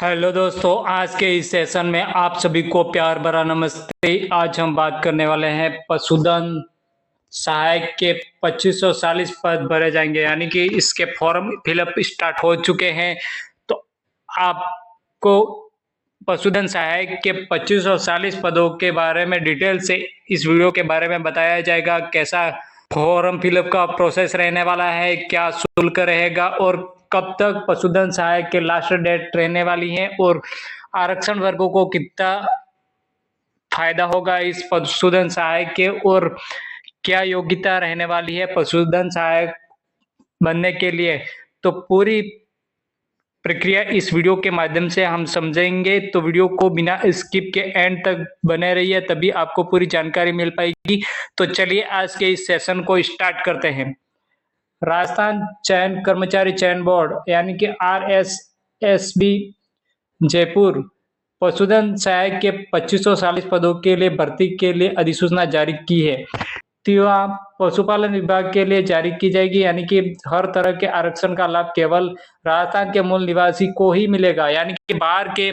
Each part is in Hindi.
हेलो दोस्तों, आज के इस सेशन में आप सभी को प्यार भरा नमस्ते। आज हम बात करने वाले हैं पशुधन सहायक के 2540 पद भरे जाएंगे, यानी कि इसके फॉर्म फिलअप स्टार्ट हो चुके हैं। तो आपको पशुधन सहायक के 2540 पदों के बारे में डिटेल से इस वीडियो के बारे में बताया जाएगा। कैसा फॉर्म फिलअप का प्रोसेस रहने वाला है, क्या शुल्क रहेगा और कब तक पशुधन सहायक के लास्ट डेट रहने वाली है और आरक्षण वर्गों को कितना फायदा होगा इस पशुधन सहायक के, और क्या योग्यता रहने वाली है पशुधन सहायक बनने के लिए। तो पूरी प्रक्रिया इस वीडियो के माध्यम से हम समझेंगे, तो वीडियो को बिना स्किप के एंड तक बने रहिए, तभी आपको पूरी जानकारी मिल पाएगी। तो चलिए आज के इस सेशन को स्टार्ट करते हैं। राजस्थान चयन कर्मचारी चयन बोर्ड यानी कि RSSB जयपुर पशुधन सहायक के 2540 पदों के लिए भर्ती के लिए अधिसूचना जारी की है। तो यह पशुपालन विभाग के लिए जारी की जाएगी, यानी कि हर तरह के आरक्षण का लाभ केवल राजस्थान के मूल निवासी को ही मिलेगा, यानी कि बाहर के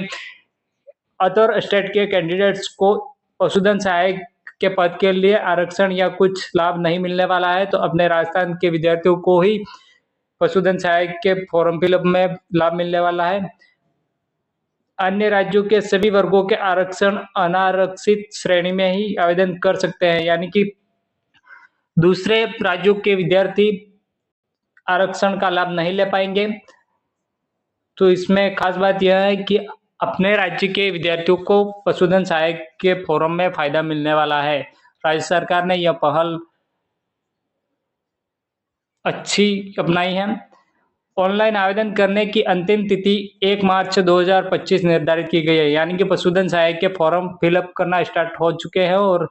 अदर स्टेट के कैंडिडेट्स को पशुधन सहायक के पद के लिए आरक्षण या कुछ लाभ नहीं मिलने वाला है। तो अपने राजस्थान के विद्यार्थियों को ही पशुधन सहायक के फॉर्म फिलअप में लाभ मिलने वाला है। अन्य राज्यों के सभी वर्गों के आरक्षण अनारक्षित श्रेणी में ही आवेदन कर सकते हैं, यानी कि दूसरे राज्यों के विद्यार्थी आरक्षण का लाभ नहीं ले पाएंगे। तो इसमें खास बात यह है कि अपने राज्य के विद्यार्थियों को पशुधन सहायक के फॉर्म में फायदा मिलने वाला है। राज्य सरकार ने यह पहल अच्छी अपनाई है। ऑनलाइन आवेदन करने की अंतिम तिथि 1 मार्च 2025 निर्धारित की गई है, यानी कि पशुधन सहायक के फॉर्म फिलअप करना स्टार्ट हो चुके हैं और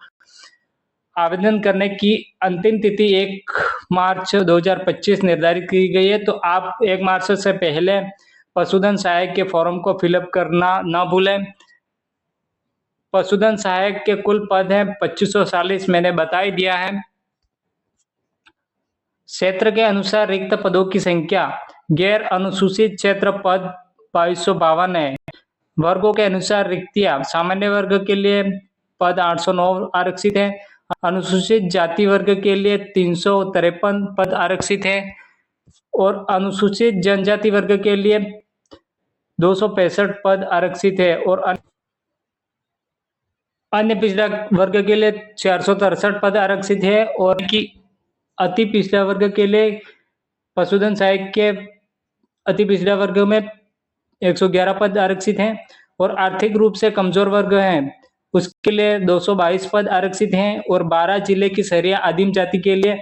आवेदन करने की अंतिम तिथि 1 मार्च 2025 निर्धारित की गई है। तो आप 1 मार्च से पहले पशुधन सहायक के फॉर्म को फिलअप करना न भूलें। पशुधन सहायक के कुल पद हैं 2540, मैंने बता ही दिया है। क्षेत्र के अनुसार रिक्त पदों की संख्या गैर अनुसूचित क्षेत्र पद 2252 है। वर्गों के अनुसार रिक्तियां सामान्य वर्ग के लिए पद 809 आरक्षित है। अनुसूचित जाति वर्ग के लिए 353 पद आरक्षित है और अनुसूचित जनजाति वर्ग के लिए 265 पद आरक्षित है और अन्य पिछड़ा वर्ग के लिए 463 पद आरक्षित है और कि अति पिछड़ा वर्ग के लिए पशुधन सहायक के अति पिछड़ा वर्ग में 111 पद आरक्षित हैं और आर्थिक रूप से कमजोर वर्ग हैं उसके लिए 222 पद आरक्षित हैं और 12 जिले की शहरिया आदिम जाति के लिए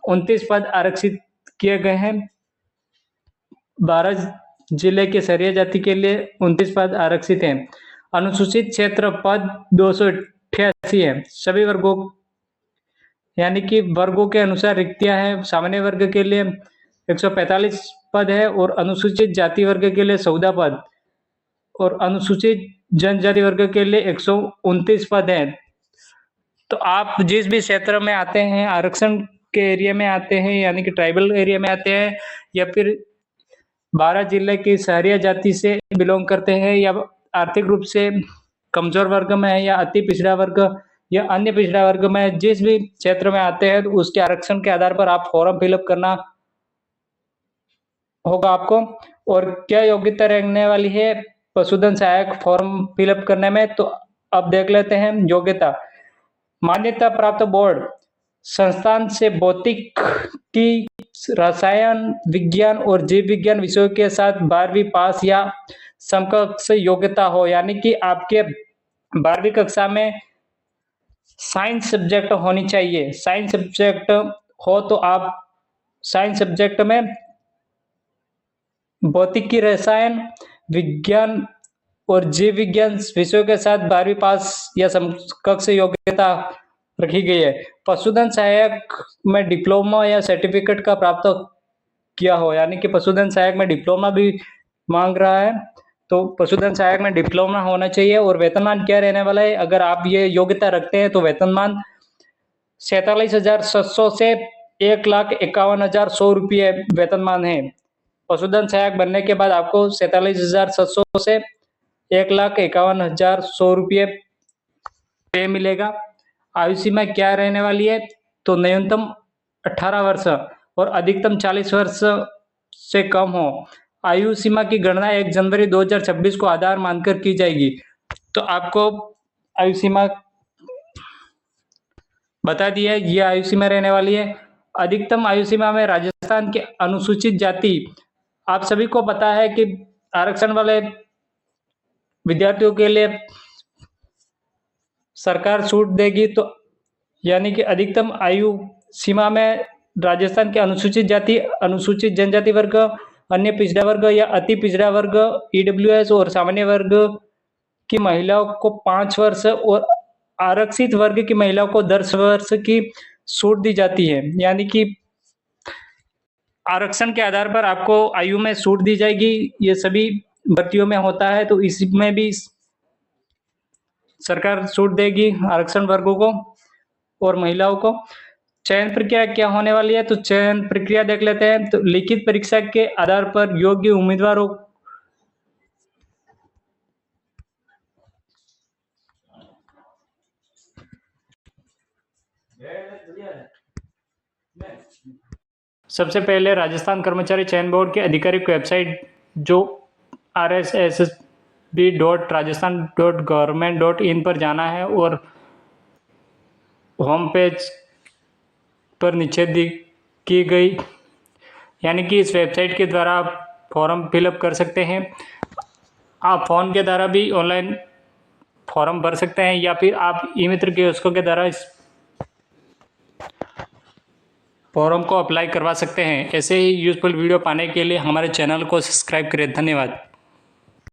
29 पद आरक्षित किए गए हैं। 12 जिले के शहरिया जाति के लिए 29 पद आरक्षित हैं। अनुसूचित क्षेत्र पद 288 है। सभी वर्गों यानी कि वर्गों के अनुसार रिक्तियां हैं। सामान्य वर्ग के लिए 145 पद है और अनुसूचित जाति वर्ग के लिए 14 पद और अनुसूचित जनजाति वर्ग के लिए 129 पद हैं। तो आप जिस भी क्षेत्र में आते हैं, आरक्षण के एरिया में आते हैं, यानी कि ट्राइबल एरिया में आते हैं, या फिर 12 जिले की शहरिया जाति से बिलोंग करते हैं, या आर्थिक रूप से कमजोर वर्ग में है, या अति पिछड़ा वर्ग या अन्य पिछड़ा वर्ग में, जिस भी क्षेत्र में आते हैं तो उसके आरक्षण के आधार पर आप फॉर्म फिलअप करना होगा आपको। और क्या योग्यता रहने वाली है पशुधन सहायक फॉर्म फिलअप करने में, तो अब देख लेते हैं योग्यता। मान्यता प्राप्त बोर्ड संस्थान से भौतिक की रसायन विज्ञान और जीव विज्ञान विषयों के साथ 12वीं पास या समकक्ष योग्यता हो, यानी कि आपके 12वीं कक्षा में साइंस सब्जेक्ट होनी चाहिए। साइंस सब्जेक्ट हो तो आप साइंस सब्जेक्ट में भौतिकी रसायन विज्ञान और जीव विज्ञान विषयों के साथ 12वीं पास या समकक्ष योग्यता रखी गई है। पशुधन सहायक में डिप्लोमा या सर्टिफिकेट का प्राप्त किया हो, यानी कि पशुधन सहायक में डिप्लोमा भी मांग रहा है, तो पशुधन सहायक में डिप्लोमा होना चाहिए। और वेतनमान क्या रहने वाला है, अगर आप ये योग्यता रखते हैं तो वेतनमान 47,700 से 1,51,100 रुपये वेतनमान है। पशुधन सहायक बनने के बाद आपको 47,700 से 1,51,100 रुपये पे मिलेगा। आयु सीमा क्या रहने वाली है, तो न्यूनतम 18 वर्ष और अधिकतम 40 वर्ष से कम हो। आयु सीमा की गणना 1 जनवरी 2026 को आधार मानकर की जाएगी। तो आपको आयु सीमा बता दी है, ये आयु सीमा रहने वाली है। अधिकतम आयु सीमा में राजस्थान के अनुसूचित जाति, आप सभी को पता है कि आरक्षण वाले विद्यार्थियों के लिए सरकार छूट देगी, तो यानी कि अधिकतम आयु सीमा में राजस्थान के अनुसूचित जाति, अनुसूचित जनजाति वर्ग, अन्य पिछड़ा वर्ग या अति पिछड़ा वर्ग, ईडब्ल्यूएस और सामान्य वर्ग की महिलाओं को 5 वर्ष और आरक्षित वर्ग की महिलाओं को 10 वर्ष की छूट दी जाती है। यानी कि आरक्षण के आधार पर आपको आयु में छूट दी जाएगी। ये सभी भर्तियों में होता है, तो इसमें भी सरकार छूट देगी आरक्षण वर्गों को और महिलाओं को। चयन प्रक्रिया क्या होने वाली है, तो चयन प्रक्रिया देख लेते हैं। तो लिखित परीक्षा के आधार पर योग्य उम्मीदवारों सबसे पहले राजस्थान कर्मचारी चयन बोर्ड के आधिकारिक वेबसाइट जो rssb.rajasthan.government.in पर जाना है और होम पेज पर नीचे की गई, यानी कि इस वेबसाइट के द्वारा आप फॉर्म फिलअप कर सकते हैं। आप फ़ोन के द्वारा भी ऑनलाइन फॉर्म भर सकते हैं या फिर आप ई मित्र कियोस्कों के द्वारा इस फॉर्म को अप्लाई करवा सकते हैं। ऐसे ही यूज़फुल वीडियो पाने के लिए हमारे चैनल को सब्सक्राइब करें। धन्यवाद।